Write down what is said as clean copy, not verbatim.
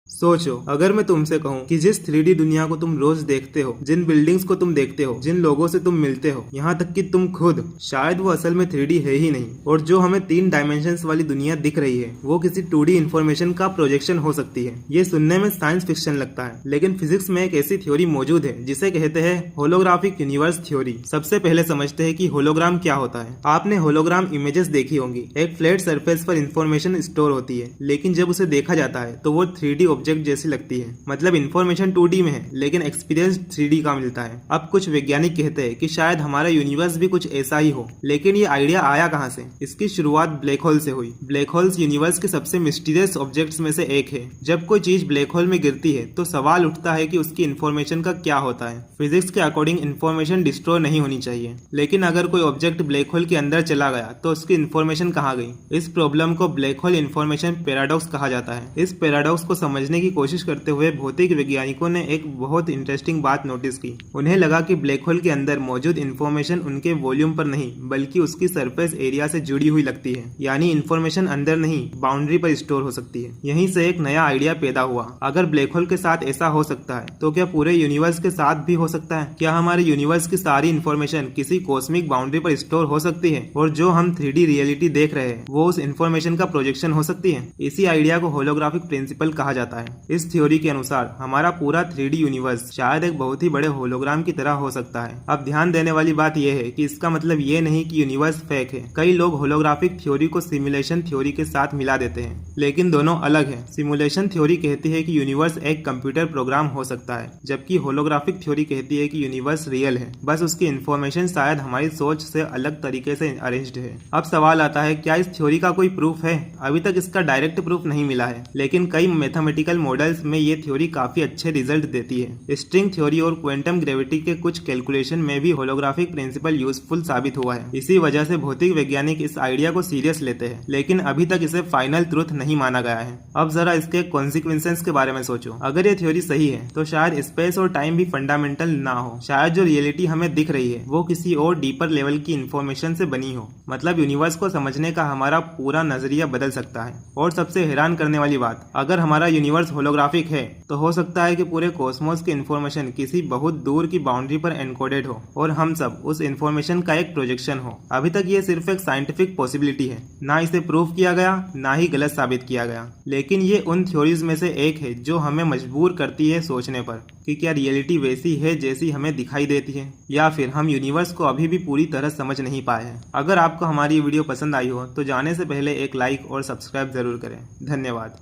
सोचो, अगर मैं तुमसे कहूँ कि जिस 3D दुनिया को तुम रोज देखते हो, जिन बिल्डिंग्स को तुम देखते हो, जिन लोगों से तुम मिलते हो, यहाँ तक कि तुम खुद, शायद वो असल में 3D है ही नहीं, और जो हमें 3 डायमेंशंस वाली दुनिया दिख रही है वो किसी 2D इन्फॉर्मेशन का प्रोजेक्शन हो सकती है। ये सुनने में साइंस फिक्शन लगता है, लेकिन फिजिक्स में एक ऐसी थ्योरी मौजूद है जिसे कहते हैं होलोग्राफिक यूनिवर्स थ्योरी। सबसे पहले समझते हैं कि होलोग्राम क्या होता है। आपने होलोग्राम इमेजेस देखी होंगी। एक फ्लैट सरफेस पर इंफॉर्मेशन स्टोर होती है, लेकिन जब उसे देखा जाता है तो वो 3D ऑब्जेक्ट जैसी लगती है। मतलब इन्फॉर्मेशन 2D में है, लेकिन एक्सपीरियंस 3D का मिलता है। अब कुछ वैज्ञानिक कहते हैं कि शायद हमारा यूनिवर्स भी कुछ ऐसा ही हो, लेकिन ये आइडिया आया कहाँ से? इसकी शुरुआत ब्लैक होल से हुई। ब्लैक होल्स यूनिवर्स के सबसे मिस्टीरियस ऑब्जेक्ट्स में से एक है। जब कोई चीज ब्लैक होल में गिरती है तो सवाल उठता है कि उसकी इन्फॉर्मेशन का क्या होता है। फिजिक्स के अकॉर्डिंग इन्फॉर्मेशन डिस्ट्रॉय नहीं होनी चाहिए, लेकिन अगर कोई ऑब्जेक्ट ब्लैक होल के अंदर चला गया तो उसकी इन्फॉर्मेशन कहाँ गई? इस प्रॉब्लम को ब्लैक होल इन्फॉर्मेशन पैराडॉक्स कहा जाता है। इस पैराडॉक्स को समझने की कोशिश करते हुए भौतिक वैज्ञानिकों ने एक बहुत इंटरेस्टिंग बात नोटिस की। उन्हें लगा कि ब्लैक होल के अंदर मौजूद इन्फॉर्मेशन उनके वॉल्यूम पर नहीं, बल्कि उसकी सरफेस एरिया से जुड़ी हुई लगती है। यानी इन्फॉर्मेशन अंदर नहीं, बाउंड्री पर स्टोर हो सकती है। यहीं से एक नया आइडिया पैदा हुआ। अगर ब्लैक होल के साथ ऐसा हो सकता है तो क्या पूरे यूनिवर्स के साथ भी हो सकता है? क्या हमारे यूनिवर्स की सारी इन्फॉर्मेशन किसी कॉस्मिक बाउंड्री पर स्टोर हो सकती है, और जो हम 3D रियलिटी देख रहे हैं वो उस इन्फॉर्मेशन का प्रोजेक्शन हो सकती है? इसी आइडिया को होलोग्राफिक प्रिंसिपल कहा जाता है। इस थ्योरी के अनुसार हमारा पूरा 3D यूनिवर्स शायद एक बहुत ही बड़े होलोग्राम की तरह हो सकता है। अब ध्यान देने वाली बात यह है कि इसका मतलब ये नहीं कि यूनिवर्स फेक है। कई लोग होलोग्राफिक थ्योरी को सिमुलेशन थ्योरी के साथ मिला देते हैं, लेकिन दोनों अलग है। सिमुलेशन थ्योरी कहती है कि यूनिवर्स एक कंप्यूटर प्रोग्राम हो सकता है, जबकि होलोग्राफिक थ्योरी कहती है कि यूनिवर्स रियल है, बस उसकी इन्फॉर्मेशन शायद हमारी सोच से अलग तरीके से अरेंज्ड है। अब सवाल आता है, क्या इस थ्योरी का कोई प्रूफ है? अभी तक इसका डायरेक्ट प्रूफ नहीं मिला है, लेकिन कई मैथमेटिकल मॉडल्स में ये थ्योरी काफी अच्छे रिजल्ट देती है। स्ट्रिंग थ्योरी और क्वांटम ग्रेविटी के कुछ कैलकुलेशन में भी होलोग्राफिक प्रिंसिपल यूजफुल साबित हुआ है। इसी वजह से भौतिक वैज्ञानिक इस आइडिया को सीरियस लेते हैं, लेकिन अभी तक इसे फाइनल ट्रुथ नहीं माना गया है। अब जरा इसके कॉन्सिक्वेंसेस के बारे में सोचो। अगर ये थ्योरी सही है तो शायद स्पेस और टाइम भी फंडामेंटल ना हो। शायद जो रियलिटी हमें दिख रही है वो किसी और डीपर लेवल की इन्फॉर्मेशन से बनी हो। मतलब यूनिवर्स को समझने का हमारा पूरा नजरिया बदल सकता है। और सबसे हैरान करने वाली बात, अगर हमारा यूनिवर्स होलोग्राफिक है तो हो सकता है कि पूरे कॉस्मोस की इन्फॉर्मेशन किसी बहुत दूर की बाउंड्री पर एनकोडेड हो, और हम सब उस इन्फॉर्मेशन का एक प्रोजेक्शन हो। अभी तक ये सिर्फ एक साइंटिफिक पॉसिबिलिटी है, ना इसे प्रूव किया गया, ना ही गलत साबित किया गया, लेकिन ये उन थ्योरीज में से एक है जो हमें मजबूर करती है सोचने पर कि क्या रियलिटी वैसी है जैसी हमें दिखाई देती है, या फिर हम यूनिवर्स को अभी भी पूरी तरह समझ नहीं पाए हैं। अगर आपको हमारी वीडियो पसंद आई हो तो जाने से पहले एक लाइक और सब्सक्राइब जरूर करें। धन्यवाद।